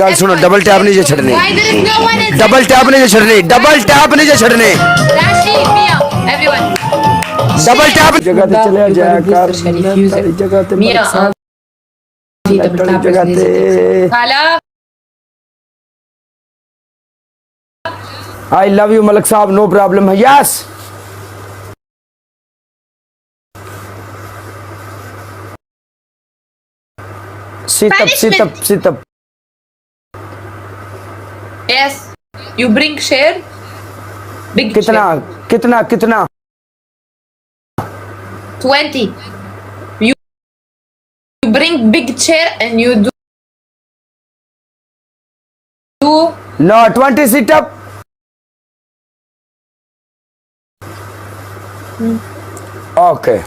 गाल सुनो, double tap नीचे छड़ने, Why there is no one inside? Double tap नीचे छड़ने, डबल टैप नीचे छड़ने, Rashi, Mia, everyone. Double tap जगह ते चले जाया कर, User. जगह ते Mia, जगह ते Hala. I love you Malak साहब, no problem है, yes. sit up. Yes. You bring share. Big कितना share. कितना कितना 20. You bring big chair and you do no 20 sit up. Okay.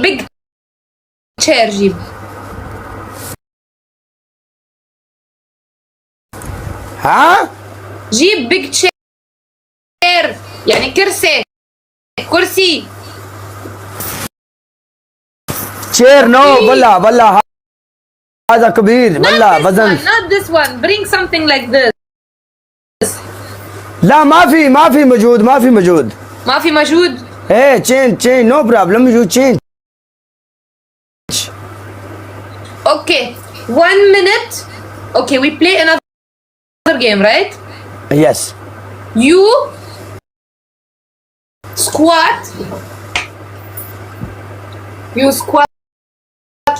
big chair جيب. ها جيب big chair يعني كرسي chair no वल्ला هذا كبير वल्ला वजन not this one bring something like this لا ما في موجود ما في موجود hey change no problem you change okay 1 minute okay we play another game right yes you squat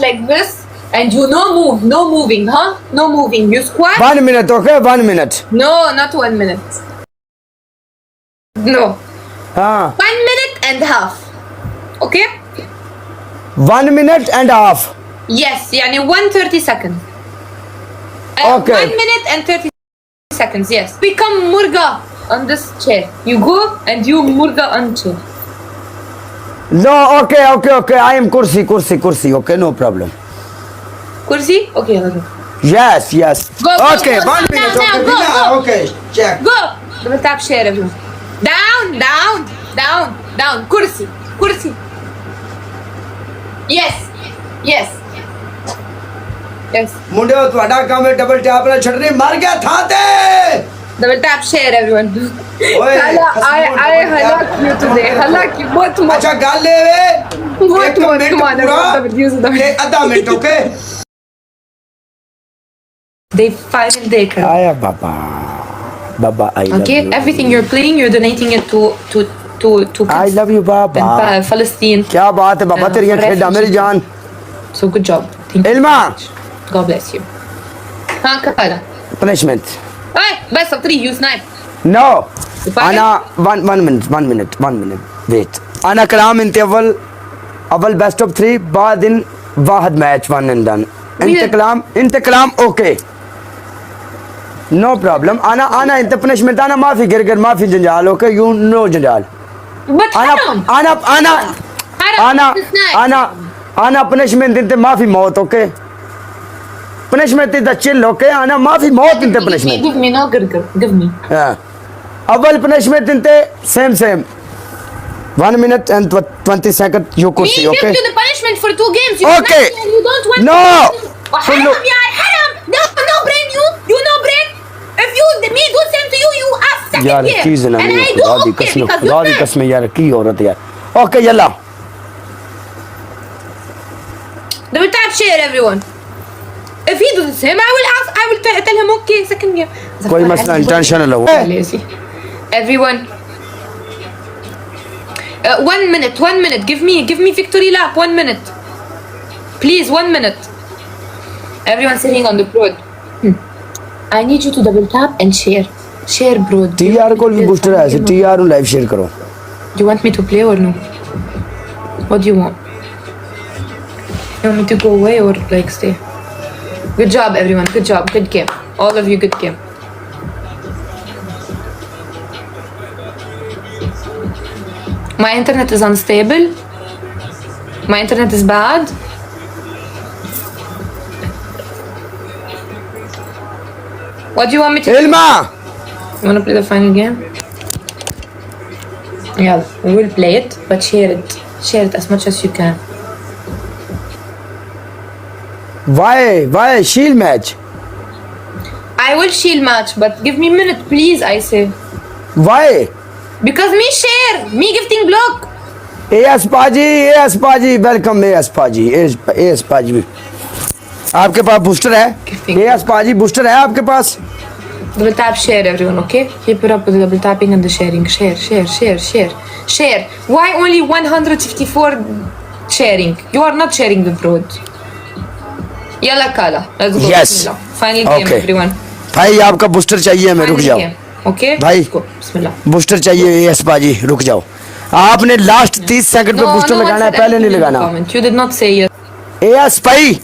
like this and you no moving no moving you squat 1 minute okay 1 minute no not 1 minute no हाँ 1 minute and half okay 1 minute and half yes يعني 130 seconds Okay. 1 minute and 30 seconds yes become murga on this chair you go and you murga on chair no okay I am kursi okay no problem kursi okay let's go yes Go, okay go, 1 minute now, okay go, Bilal, go. okay check go double tap share everyone down kursi yes मुंडे ਤੁਹਾਡਾ ਕੰਮ ਹੈ double tap ਨਾਲ ਛੱਡਣੀ ਮਰ ਗਿਆ ਥਾਂ ਤੇ double tap share everyone ਓਏ hala I halak you today halak you बहुत ਅੱਛਾ ਗੱਲ ਇਹ ਵੇ बहुत come on use the ਇਹ ਅੱਧਾ minute okay they finally they can ਆਇਆ ਬਾਬਾ I love okay you everything you're playing you're donating it to I love you Baba Palestine क्या बात है बाबा तेरी खेड़ा मेरी जान so good job thank you इल्मा God bless you ها كفاله punishment اي بس 3 you snipe no Goodbye. أنا one minute wait أنا كلام انت أول best of 3 بعدين واحد match one and done انت كلام okay no problem أنا انت punishment أنا ما في गिर ما في जंजाल okay you know जंजाल but حرام أنا punishment انت ما في موت okay punishment is the chill okay أنا ما في موت انت punishment give me no give me أول punishment انت same 1 minute and 20 seconds you could see me okay give you the punishment for 2 games you Okay. snipe and you don't want No. حرام يا حرام no brain you no brain if you me do same to you are second यार here चीज़ ना and I do खुदा दी okay कसम because खुदा दी you कसम यार की औरत यार okay Yalla double tap share everyone if he does the same I will tell him okay second game कोई मसला नहीं टेंशन ना लो lazy everyone 1 minute give me victory lap 1 minute please 1 minute everyone sitting on the broad I need you to double tap and share broad TR को भी booster है TR को live share करो you want me to play or no what do you want you want me to go away or like stay good job everyone good job good game all of you good game my internet is unstable my internet is bad what do you want me to do? इल्मा You wanna play the final game? Yeah, we will play it, but share it as much as you can. Why shield match? I will shield match, but give me a minute, please. I say Why? because me share, me gifting block. AS Paji, welcome AS Paji. आपके पास booster है? AS Paji booster है आपके पास? Double tap share, everyone. Okay, keep it up with the double tapping and the sharing. Share. Why only 154 sharing? You are not sharing the broad. Yalla Kala. Let's go. Yes. Bismillah. Final game, Okay. everyone. भाई आपका booster चाहिए हमें, रुक Final जाओ। game. Okay. भाई। Let's go. Bismillah. Booster चाहिए AS Paji, रुक जाओ। आपने लास्ट 30 सेकंड पे बूस्टर one लगाना है, said पहले नहीं anything in the लगाना। comment. You did not say yes. AS भाई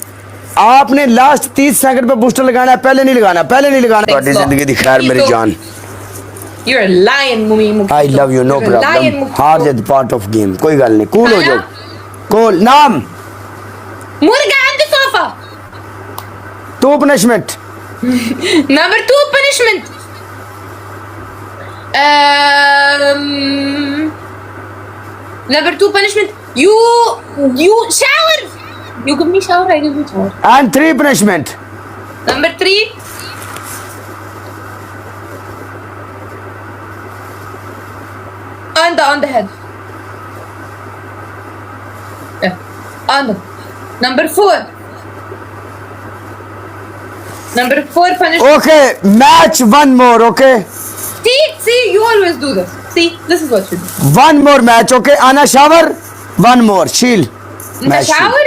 आपने लास्ट 30 सेकंड पे बूस्टर लगाना है, पहले नहीं लगाना। ਤੁਹਾਡੀ ਜ਼ਿੰਦਗੀ ਦੀ ਖੈਰ ਮੇਰੀ ਜਾन। You're a lion, Mumi. I love you, no You're a lion, problem. Mukito. हार जित पार्ट ऑफ गेम, कोई गल नहीं, कूल हो Aya? जाओ। कूल नाम Murga and the sofa. Two punishment Number 2 punishment. Number 2 punishment. You shower. You give me shower. I give you shower. And 3 punishment Number 3. On the head. Yeah. On the. Number 4. Number 4 punishment. Okay match one more, okay See, you always do this. See, this is what you do. One more match, okay आना shower one more शील The shower?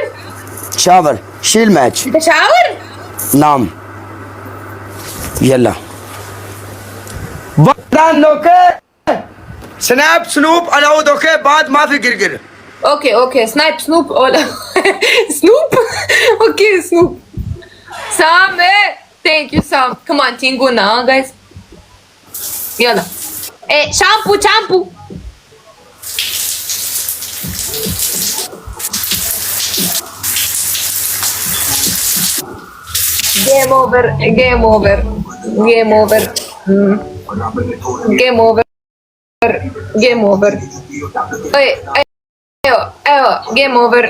Shower शील match The shower? नाम Yalla वरदान okay snap snoop allowed, okay बाद माफी गिर Okay. Snipe, Snoop, all. Snoop? Okay, Snoop. Sam, thank you, Sam. Come on, Tingu now, guys. Yalla. Hey, shampoo. Game over. Mm. Game over. Ayo, game over.